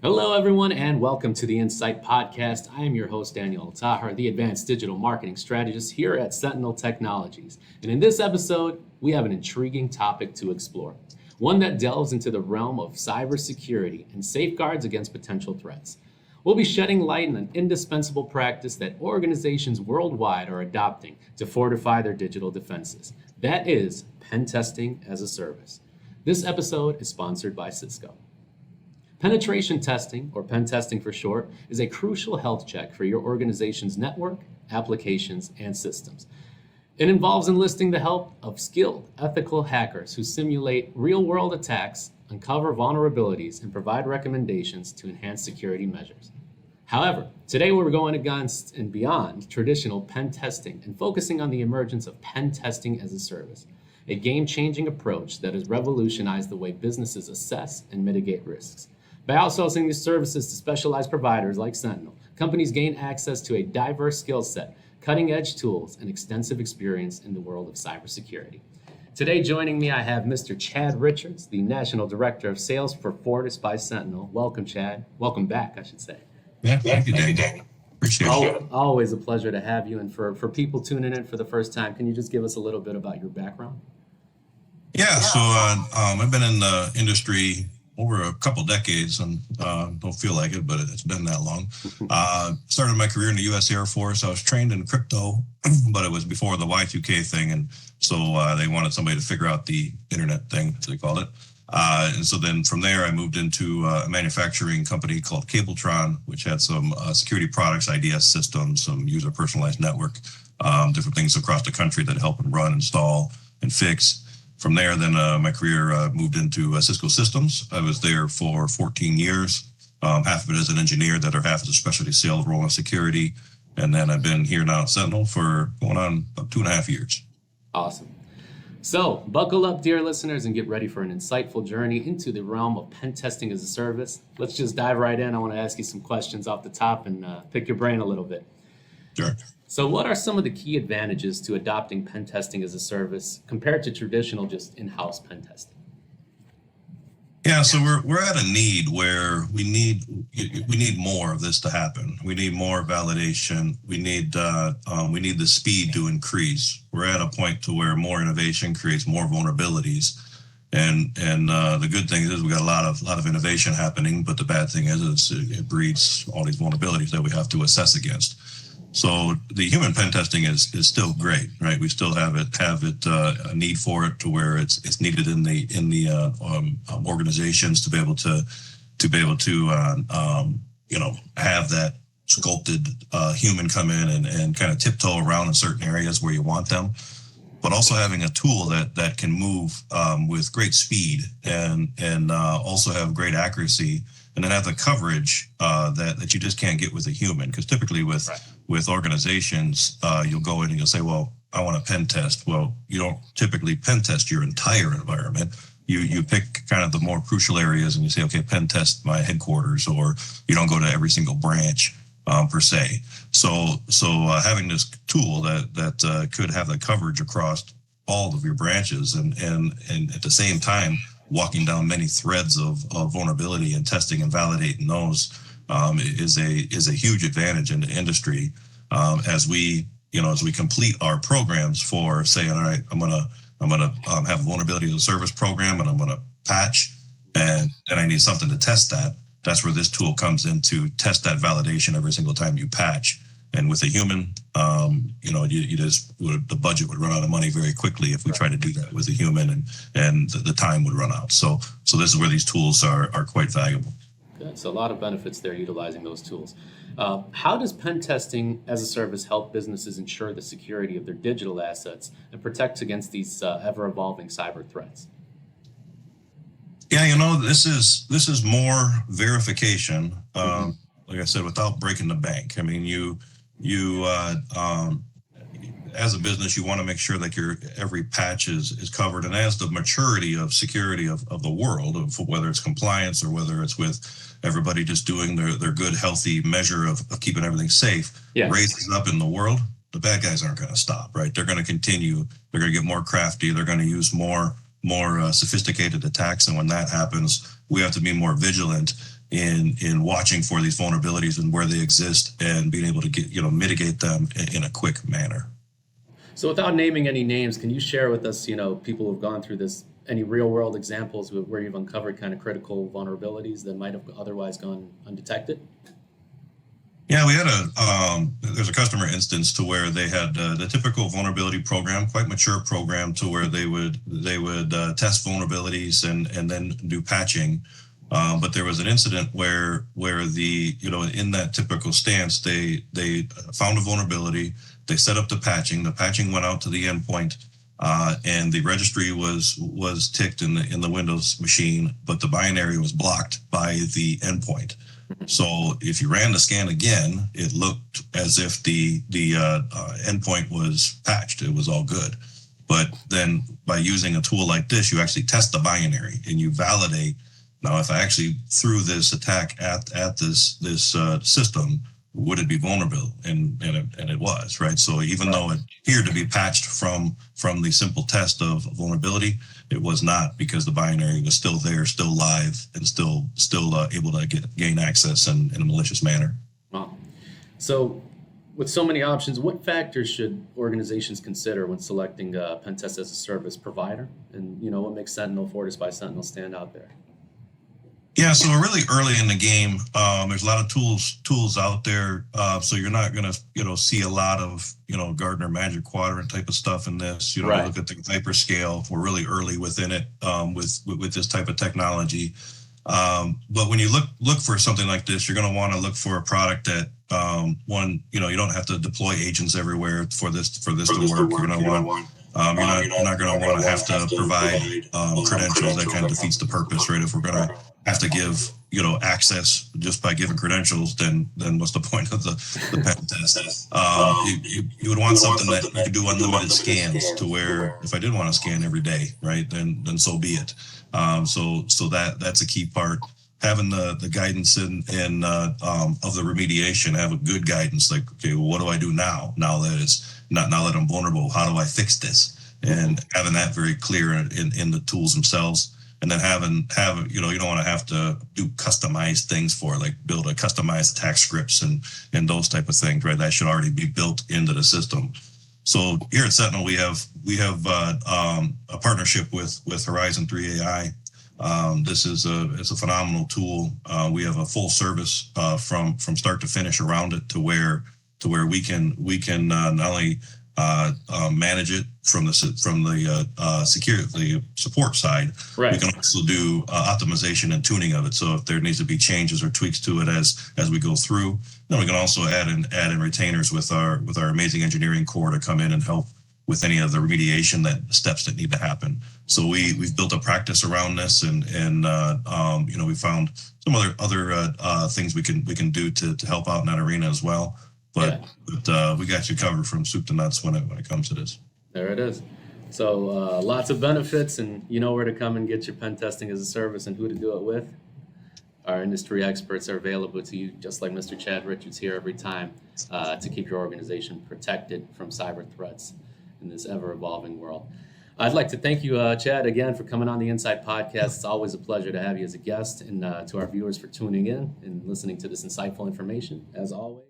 Hello, everyone, and welcome to the Insight Podcast. I am your host, Daniel Altaher, the Advanced Digital Marketing Strategist here at Sentinel Technologies. And in this episode, we have an intriguing topic to explore, one that delves into the realm of cybersecurity and safeguards against potential threats. We'll be shedding light on an indispensable practice that organizations worldwide are adopting to fortify their digital defenses. That is pen testing as a service. This episode is sponsored by Cisco. Penetration testing, or pen testing for short, is a crucial health check for your organization's network, applications, and systems. It involves enlisting the help of skilled, ethical hackers who simulate real-world attacks, uncover vulnerabilities, and provide recommendations to enhance security measures. However, today we're going against and beyond traditional pen testing and focusing on the emergence of pen testing as a service, a game-changing approach that has revolutionized the way businesses assess and mitigate risks. By outsourcing these services to specialized providers like Sentinel, companies gain access to a diverse skill set, cutting-edge tools, and extensive experience in the world of cybersecurity. Today, joining me, I have Mr. Chad Richards, the National Director of Sales for Fortis by Sentinel. Welcome, Chad. Welcome back, I should say. Yeah, thank you, Daniel. Appreciate it. Always a pleasure to have you. And for people tuning in for the first time, can you just give us a little bit about your background? Yeah, so I've been in the industry over a couple decades, and don't feel like it, but it's been that long. Started my career in the U.S. Air Force. I was trained in crypto, but it was before the Y2K thing, and so they wanted somebody to figure out the internet thing, as they called it. And so then from there, I moved into a manufacturing company called Cabletron, which had some security products, IDS systems, some user personalized network, different things across the country that help and run, install, and fix. From there, then my career moved into Cisco Systems. I was there for 14 years, half of it as an engineer, the other half as a specialty sales role in security. And then I've been here now at Sentinel for going on about 2.5 years. Awesome. So buckle up, dear listeners, and get ready for an insightful journey into the realm of pen testing as a service. Let's just dive right in. I want to ask you some questions off the top and pick your brain a little bit. Sure. So what are some of the key advantages to adopting pen testing as a service compared to traditional just in-house pen testing? Yeah, so we're at a need where we need more of this to happen. We need more validation. We need the speed to increase. We're at a point to where more innovation creates more vulnerabilities. And the good thing is we got a lot of innovation happening, but the bad thing is it breeds all these vulnerabilities that we have to assess against. So the human pen testing is still great, right? We still have a need for it to where it's needed in the organizations to be able to have that sculpted human come in and kind of tiptoe around in certain areas where you want them, but also having a tool that can move with great speed and also have great accuracy. And then have the coverage that you just can't get with a human. Because typically with organizations, you'll go in and you'll say, well, I want a pen test. Well, you don't typically pen test your entire environment. You pick kind of the more crucial areas and you say, okay, pen test my headquarters, or you don't go to every single branch per se. So having this tool that could have the coverage across all of your branches and at the same time, walking down many threads of vulnerability and testing and validating those is a huge advantage in the industry as we complete our programs for saying, all right, I'm gonna have a vulnerability as a service program and I'm gonna patch and I need something to test that. That's where this tool comes in to test that validation every single time you patch. And with a human, the budget would run out of money very quickly if we try to do that with a human, and the time would run out. So this is where these tools are quite valuable. Good. So a lot of benefits there utilizing those tools. How does pen testing as a service help businesses ensure the security of their digital assets and protect against these ever-evolving cyber threats? Yeah, this is more verification. Like I said, without breaking the bank. I mean, you as a business, you want to make sure that your every patch is covered. And as the maturity of security of the world, of whether it's compliance or whether it's with everybody just doing their good, healthy measure of keeping everything safe, raises up in the world, the bad guys aren't going to stop, right? They're going to continue. They're going to get more crafty. They're going to use more sophisticated attacks. And when that happens, we have to be more vigilant in watching for these vulnerabilities and where they exist and being able to mitigate them in a quick manner. So without naming any names, can you share with us, people who've gone through this, any real world examples where you've uncovered kind of critical vulnerabilities that might have otherwise gone undetected? Yeah, we had there's a customer instance to where they had the typical vulnerability program, quite mature program, to where they would test vulnerabilities and then do patching. But there was an incident where in that typical stance, they found a vulnerability, they set up the patching went out to the endpoint, and the registry was ticked in the Windows machine, but the binary was blocked by the endpoint. So if you ran the scan again, it looked as if the endpoint was patched. It was all good. But then by using a tool like this, you actually test the binary and you validate. Now, if I actually threw this attack at this system, would it be vulnerable? And it was, right? So even though it appeared to be patched from the simple test of vulnerability, it was not, because the binary was still there, still live, and still able to gain access in a malicious manner. Wow. So with so many options, what factors should organizations consider when selecting a pen test as a service provider? And what makes Sentinel, Fortis by Sentinel stand out there? Yeah, so we're really early in the game. There's a lot of tools out there, so you're not going to see a lot of Gartner Magic Quadrant type of stuff in this. Right. Look at the hyperscale. We're really early within it with this type of technology. But when you look for something like this, you're going to want to look for a product that you don't have to deploy agents everywhere for this to work. You're going to want you're not going to want to have to provide credentials. That kind of defeats the purpose, right? If we're going to have to give access just by giving credentials, then what's the point of the pen test? You would want something that you could do unlimited scans, to where if I did want to scan every day, right, then so be it. So that's a key part. Having the guidance of the remediation, have a good guidance, like, okay, well, what do I do now that I'm vulnerable? How do I fix this? And having that very clear in the tools themselves. And then you don't want to have to do customized things for, like, build a customized attack scripts and those type of things, right? That should already be built into the system. So here at Sentinel, we have a partnership with Horizon 3 AI. This is a phenomenal tool. We have a full service from start to finish around it, to where we can not only manage it from the security, the support side. Right. We can also do optimization and tuning of it. So if there needs to be changes or tweaks to it as we go through, then we can also add in retainers with our amazing engineering core to come in and help with any of the remediation steps that need to happen. So we've built a practice around this, and we found some other things we can do to help out in that arena as well. But we got you covered from soup to nuts when it comes to this. There it is. So lots of benefits, and you know where to come and get your pen testing as a service and who to do it with. Our industry experts are available to you, just like Mr. Chad Richards here every time, to keep your organization protected from cyber threats in this ever-evolving world. I'd like to thank you, Chad, again for coming on the Insight Podcast. It's always a pleasure to have you as a guest, and to our viewers for tuning in and listening to this insightful information, as always.